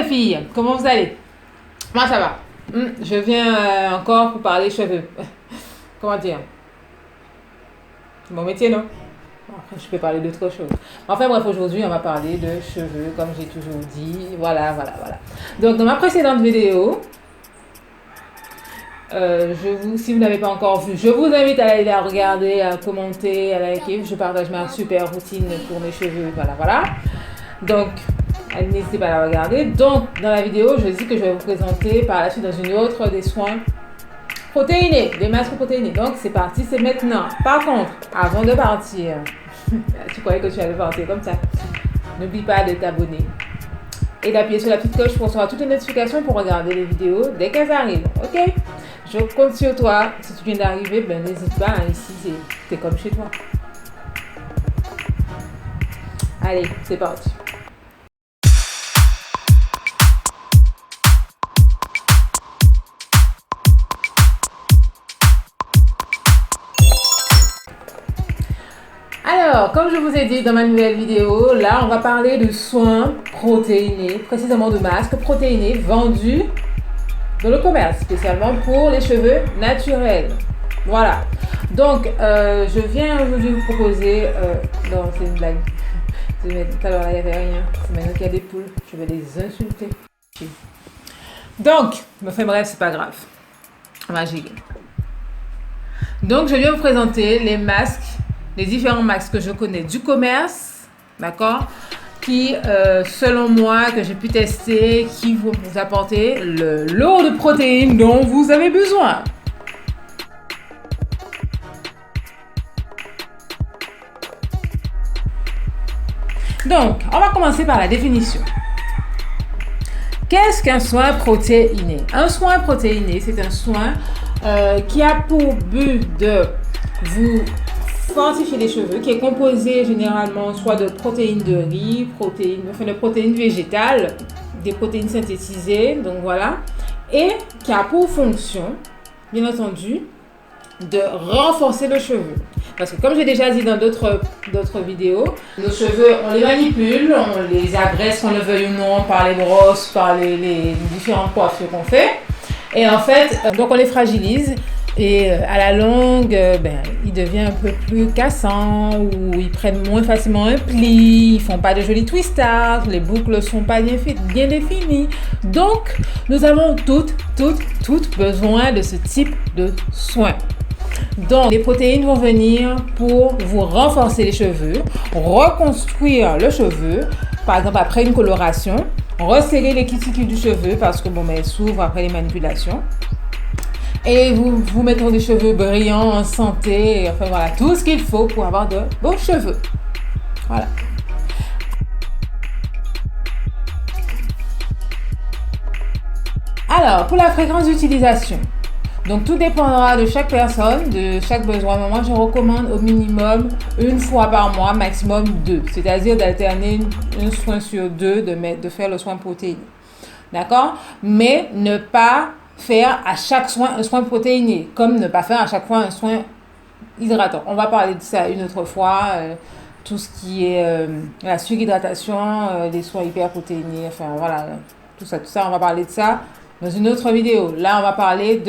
les filles, comment vous allez? Moi ça va. Je viens encore pour parler cheveux. Comment dire? C'est mon métier, non? Après, je peux parler d'autres choses. Enfin bref, aujourd'hui, on va parler de cheveux, comme j'ai toujours dit. Voilà. Donc, dans ma précédente vidéo, si vous n'avez pas encore vu, je vous invite à aller la regarder, à commenter, à liker. Je partage ma super routine pour mes cheveux. Voilà. Donc, n'hésitez pas à la regarder. Donc, dans la vidéo, je dis que je vais vous présenter par la suite dans une autre des soins protéinés, des masques protéinés. Donc, c'est parti, c'est maintenant. Par contre, avant de partir, tu croyais que tu allais partir comme ça. N'oublie pas de t'abonner et d'appuyer sur la petite cloche pour recevoir toutes les notifications pour regarder les vidéos dès qu'elles arrivent. Ok? Je compte sur toi. Si tu viens d'arriver, n'hésite pas. Ici, c'est comme chez toi. Allez, c'est parti. Alors, comme je vous ai dit dans ma nouvelle vidéo, là, on va parler de soins protéinés, précisément de masques protéinés vendus dans le commerce, spécialement pour les cheveux naturels. Voilà. Donc, je viens aujourd'hui vous proposer... non, c'est une blague. Tout à l'heure, il n'y avait rien. C'est maintenant qu'il y a des poules. Je vais les insulter. Donc, bref, c'est pas grave. On va gérer. Donc, je viens vous présenter les masques, les différents masques que je connais du commerce, d'accord, qui, selon moi, que j'ai pu tester, qui vont vous apporter le lot de protéines dont vous avez besoin. Donc, on va commencer par la définition. Qu'est-ce qu'un soin protéiné? Un soin protéiné, c'est un soin qui a pour but de vous fortifier les cheveux, qui est composé généralement soit de protéines de riz, de protéines végétales, des protéines synthétisées, donc voilà, et qui a pour fonction, bien entendu, de renforcer le cheveu. Parce que comme j'ai déjà dit dans d'autres vidéos, nos cheveux, on les manipule, on les agresse, qu'on le veuille ou non, par les brosses, par les différentes coiffures qu'on fait. Et en fait, donc on les fragilise. Et à la longue, ils deviennent un peu plus cassants ou ils prennent moins facilement un pli, ils font pas de jolis twists, les boucles sont pas bien définies. Donc, nous avons toutes besoin de ce type de soins. Donc, les protéines vont venir pour vous renforcer les cheveux, reconstruire le cheveu, par exemple après une coloration, resserrer les cuticules du cheveu parce que elles s'ouvrent après les manipulations. Et vous mettrez des cheveux brillants, en santé, enfin voilà, tout ce qu'il faut pour avoir de beaux cheveux. Voilà. Alors, pour la fréquence d'utilisation, donc tout dépendra de chaque personne, de chaque besoin. Moi, je recommande au minimum une fois par mois, maximum 2. C'est-à-dire d'alterner un soin sur 2, de faire le soin protéiné. D'accord? Mais ne pas faire à chaque soin un soin protéiné, comme ne pas faire à chaque fois un soin hydratant. On va parler de ça une autre fois, tout ce qui est la surhydratation, les soins hyperprotéinés, enfin voilà, tout ça, on va parler de ça dans une autre vidéo. Là, on va parler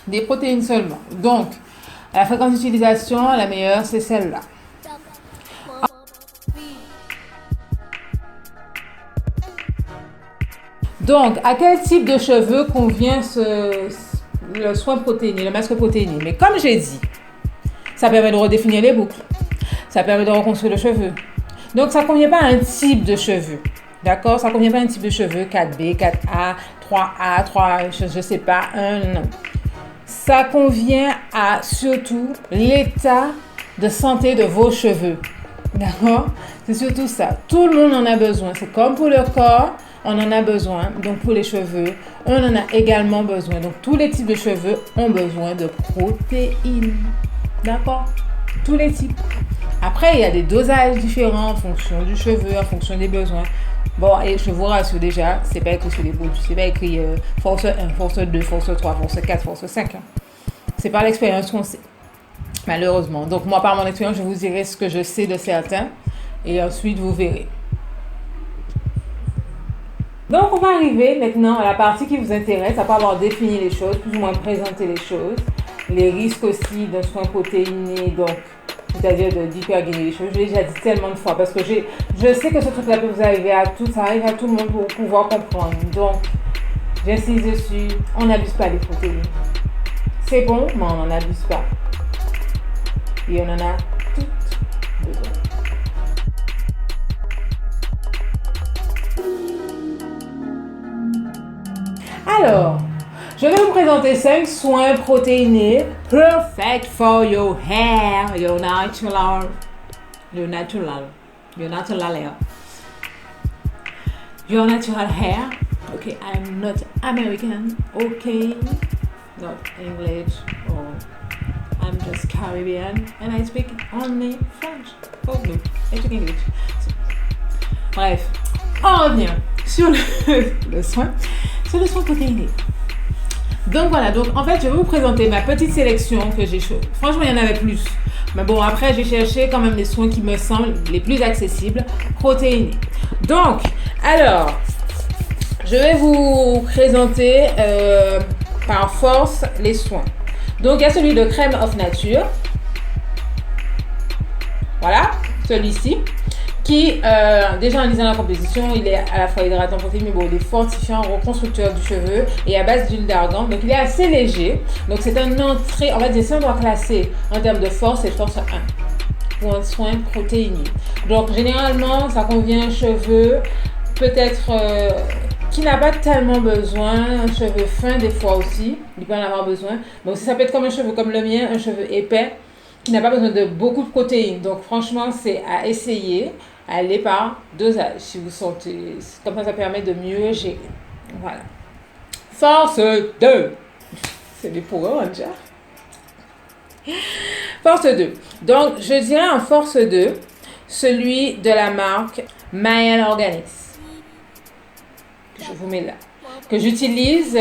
des protéines seulement. Donc, la fréquence d'utilisation, la meilleure, c'est celle-là. Donc, à quel type de cheveux convient le soin protéiné, le masque protéiné? Mais comme j'ai dit, ça permet de redéfinir les boucles. Ça permet de reconstruire le cheveu. Donc, ça ne convient pas à un type de cheveux. D'accord? Ça ne convient pas à un type de cheveux 4B, 4A, 3A, 3, je ne sais pas, 1, non. Ça convient à surtout l'état de santé de vos cheveux. D'accord? C'est surtout ça. Tout le monde en a besoin. C'est comme pour le corps. On en a besoin, donc pour les cheveux, on en a également besoin. Donc tous les types de cheveux ont besoin de protéines. D'accord? Tous les types. Après, il y a des dosages différents en fonction du cheveu, en fonction des besoins. Bon, et je vous rassure déjà, c'est pas écrit sur les produits, c'est pas écrit force 1, force 2, force 3, force 4, force 5. Hein. C'est par l'expérience qu'on sait, malheureusement. Donc moi, par mon expérience, je vous dirai ce que je sais de certains et ensuite vous verrez. Donc, on va arriver maintenant à la partie qui vous intéresse, après avoir défini les choses, plus ou moins présenté les choses, les risques aussi d'un soin protéiné, donc, c'est-à-dire d'hypergainer les choses. Je l'ai déjà dit tellement de fois parce que je sais que ce truc-là peut vous arriver à tout, ça arrive à tout le monde pour pouvoir comprendre. Donc, j'insiste dessus, on n'abuse pas des protéines. C'est bon, mais on n'en abuse pas. Et on en a toutes besoin. Alors, je vais vous présenter 5 soins protéinés perfect for your hair, your natural hair. Okay, I'm not American. Okay, not English or I'm just Caribbean and I speak only French. Oh no, I speak English. Bref, on revient sur le soin protéiné. Donc voilà, donc en fait je vais vous présenter ma petite sélection que j'ai choisie. Franchement il y en avait plus. Mais bon après j'ai cherché quand même les soins qui me semblent les plus accessibles, protéinés. Donc, alors, je vais vous présenter par force les soins. Donc il y a celui de Crème of Nature. Voilà, celui-ci. Qui, déjà en lisant la composition, il est à la fois hydratant protéiné, mais bon, il est fortifiant, reconstructeur du cheveu et à base d'huile d'argan. Donc, il est assez léger. Donc, c'est un entrée, on va dire, si on doit classer en termes de force, c'est force 1 pour un soin protéiné. Donc, généralement, ça convient à un cheveu peut-être qui n'a pas tellement besoin, un cheveu fin des fois aussi, il peut en avoir besoin. Mais aussi, ça peut être comme un cheveu comme le mien, un cheveu épais qui n'a pas besoin de beaucoup de protéines. Donc, franchement, c'est à essayer. Allez par dosage si vous sentez. Comme ça permet de mieux gérer. Voilà. Force 2. C'est des pour déjà. Force 2. Donc, je dirais en force 2, celui de la marque Mayan Organics. Que je vous mets là. Que j'utilise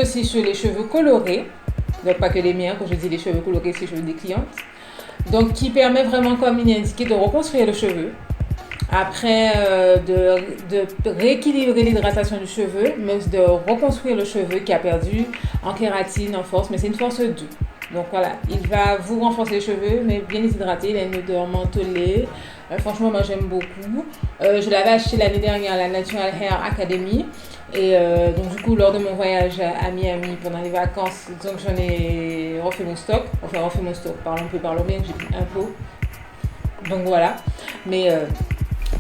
aussi sur les cheveux colorés. Donc, pas que les miens, quand je dis les cheveux colorés, c'est les cheveux des clientes. Donc, qui permet vraiment, comme il est indiqué, de reconstruire le cheveu. Après, de rééquilibrer l'hydratation du cheveu, mais de reconstruire le cheveu qui a perdu en kératine, en force. Mais c'est une force 2. Donc voilà, il va vous renforcer les cheveux, mais bien les hydrater. Il a une odeur mentholée. Franchement, moi j'aime beaucoup. Je l'avais acheté l'année dernière à la Natural Hair Academy. Et donc du coup, lors de mon voyage à Miami pendant les vacances, donc j'en ai refait mon stock. Enfin, refait mon stock, parlons bien, j'ai pris un pot. Donc voilà. Mais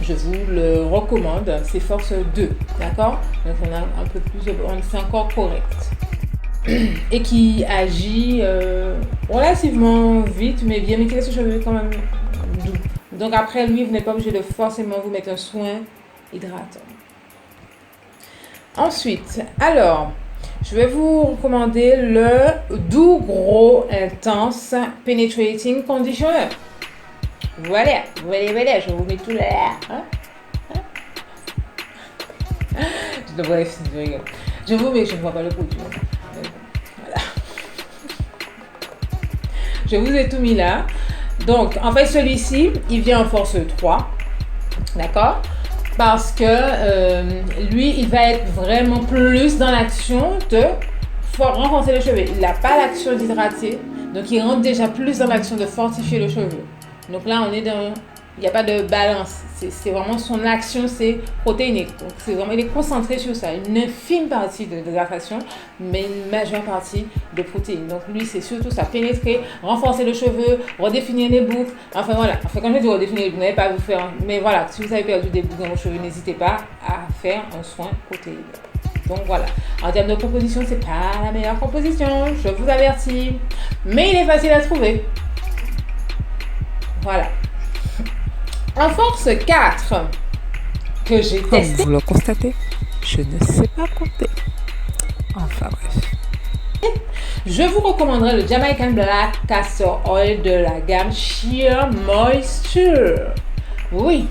je vous le recommande, c'est force 2, d'accord? Donc on a un peu plus, c'est encore correct. Et qui agit relativement vite, mais bien, mais qui laisse le cheveu quand même doux. Donc après, lui, vous n'êtes pas obligé de forcément vous mettre un soin hydratant. Ensuite, alors, je vais vous recommander le Doux Gros Intense Penetrating Conditioner. Voilà, je vous mets tout là. Bref, je vous mets, je ne vois pas le produit. Voilà. Je vous ai tout mis là. Donc, en fait, celui-ci, il vient en force 3. D'accord? Parce que lui, il va être vraiment plus dans l'action de renforcer le cheveu. Il n'a pas l'action d'hydrater. Donc, il rentre déjà plus dans l'action de fortifier le cheveu. Donc là, on est dans... Il n'y a pas de balance. C'est vraiment son action, c'est protéiné. Donc, c'est vraiment, il est concentré sur ça. Une infime partie de l'hydratation, mais une majeure partie de protéines. Donc, lui, c'est surtout ça. Pénétrer, renforcer le cheveu, redéfinir les boucles. Enfin, voilà. Enfin, quand je dis redéfinir les boucles, vous n'allez pas vous faire... Mais voilà, si vous avez perdu des boucles dans vos cheveux, n'hésitez pas à faire un soin protéiné. Donc, voilà. En termes de composition, c'est pas la meilleure composition. Je vous avertis. Mais il est facile à trouver. Voilà. En force 4, que j'ai testé. Comme vous le constatez, je ne sais pas compter. Enfin bref. Je vous recommanderais le Jamaican Black Castor Oil de la gamme Sheer Moisture. Oui,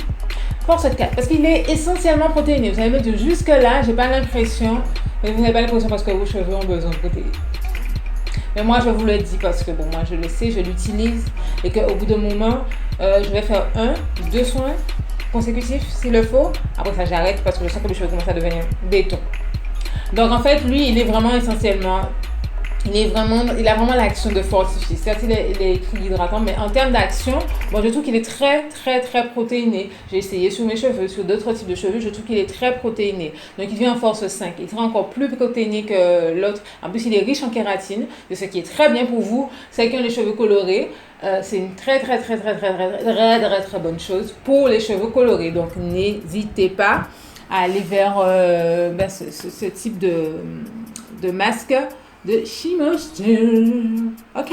force 4, parce qu'il est essentiellement protéiné. Vous savez, jusque là, j'ai pas l'impression, vous n'avez pas l'impression parce que vos cheveux ont besoin de protéines. Mais moi, je vous le dis parce que, bon, moi, je le sais, je l'utilise et qu'au bout d'un moment, je vais faire 2 soins consécutifs s'il le faut. Après ça, j'arrête parce que je sens que mes cheveux commencent à devenir béton. Donc en fait, lui, il est vraiment essentiellement, il a vraiment l'action de fortifier. Certes, il est écrit hydratant, mais en termes d'action, bon, je trouve qu'il est très protéiné. J'ai essayé sur mes cheveux, sur d'autres types de cheveux, je trouve qu'il est très protéiné. Donc il vient en force 5. Il sera encore plus protéiné que l'autre. En plus, il est riche en kératine, ce qui est très bien pour vous. Ceux qui ont les cheveux colorés, c'est une très bonne chose pour les cheveux colorés. Donc n'hésitez pas à aller vers ce type de masque de She-Moisture. Ok?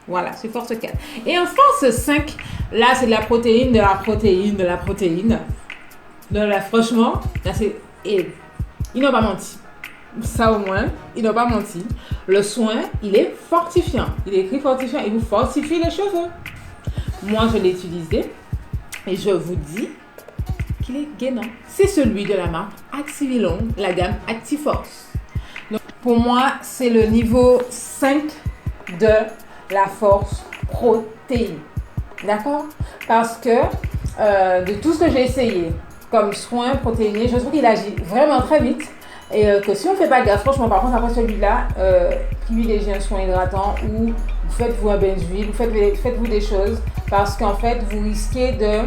Voilà, c'est force 4. Et en force 5, là, c'est de la protéine, Donc là, franchement, là, ils n'ont pas menti. Ça au moins, ils n'ont pas menti. Le soin, il est fortifiant. Il est écrit fortifiant et vous fortifie les cheveux. Moi, je l'ai utilisé et je vous dis qu'il est gainant. C'est celui de la marque Activilon, la gamme Actiforce. Donc, pour moi, c'est le niveau 5 de la force protéine. D'accord? Parce que de tout ce que j'ai essayé comme soin protéiné, je trouve qu'il agit vraiment très vite. Et que si on ne fait pas gaffe, franchement, par contre, après celui-là, privilégiez un soin hydratant ou vous faites-vous un bain d'huile, faites-vous des choses parce qu'en fait, vous risquez de...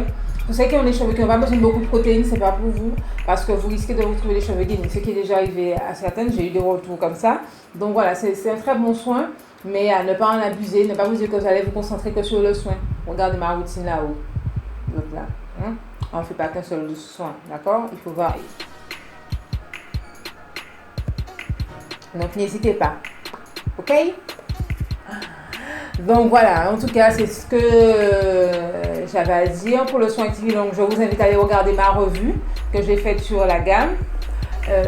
Vous savez qui ont les cheveux qui n'ont pas besoin de beaucoup de protéines, c'est pas pour vous, parce que vous risquez de vous trouver les cheveux gainés. Ce qui est déjà arrivé à certaines, j'ai eu des retours comme ça. Donc voilà, c'est un très bon soin, mais à ne pas en abuser, ne pas vous dire que vous allez vous concentrer que sur le soin. Regardez ma routine là-haut. Donc là, on ne fait pas qu'un seul soin, d'accord? Il faut varier. Donc n'hésitez pas, ok? Donc voilà, en tout cas, c'est ce que j'avais à dire pour le soin Activilon. Donc je vous invite à aller regarder ma revue que j'ai faite sur la gamme.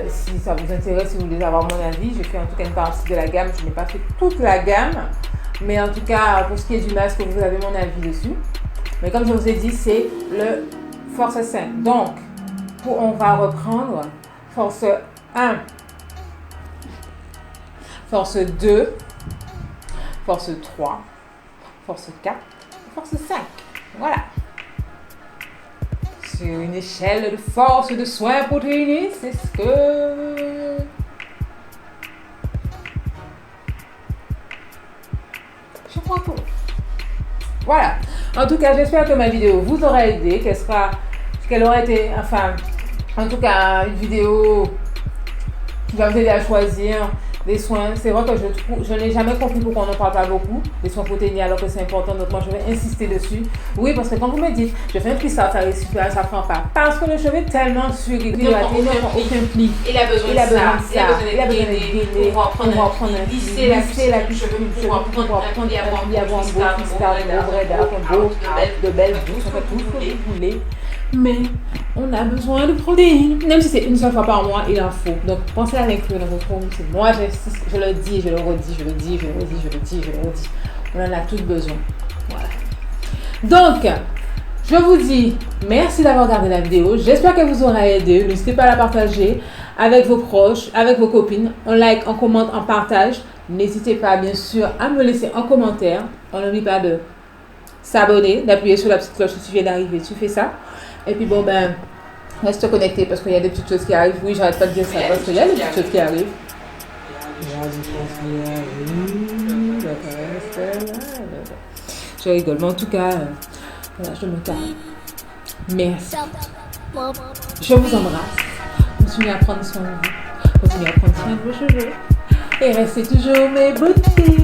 Si ça vous intéresse, si vous voulez avoir mon avis, j'ai fait en tout cas une partie de la gamme. Je n'ai pas fait toute la gamme, mais en tout cas, pour ce qui est du masque, vous avez mon avis dessus. Mais comme je vous ai dit, c'est le force 5. Donc, on va reprendre force 1, force 2, force 3, force 4, force 5. Voilà. Sur une échelle de force de soins protéinés, c'est ce que... je crois que... Voilà. En tout cas, j'espère que ma vidéo vous aura aidé, qu'elle aura été, enfin, en tout cas, une vidéo qui va vous aider à choisir des soins. C'est vrai que je n'ai jamais compris pourquoi on n'en parle pas beaucoup, des soins protéinés, alors que c'est important. Donc moi, je vais insister dessus. Oui, parce que quand vous me dites, je fais un pli, ça ne prend pas. Parce que le cheveu est tellement surhydraté, il n'a aucun pli. Il a besoin de ça. Il a besoin de gainer, pour reprendre un lisser la couche cheveux, pour prendre un pli, avoir un beau cristal, un vrai dark, un beau, de belles bouches, en fait, tout ce que vous voulez. Mais on a besoin de protéines. Même si c'est une seule fois par mois, il en faut. Donc pensez à l'inclure dans votre routine. Moi, je le dis, je le redis, je le dis, je le redis, je le dis, je le redis. On en a tous besoin. Voilà. Donc, je vous dis merci d'avoir regardé la vidéo. J'espère qu'elle vous aura aidé. N'hésitez pas à la partager avec vos proches, avec vos copines. On like, on commente, on partage. N'hésitez pas, bien sûr, à me laisser en commentaire. On n'oublie pas de s'abonner, d'appuyer sur la petite cloche si tu viens d'arriver. Tu fais ça. Et puis bon, reste connecté parce qu'il y a des petites choses qui arrivent. Oui, j'arrête pas de dire ça parce qu'il y a des petites choses qui arrivent. Je rigole, mais en tout cas, voilà, je me calme. Merci. Je vous embrasse. Continuez à prendre soin de vous. Continuez à prendre soin de vos cheveux. Et restez toujours mes beautés.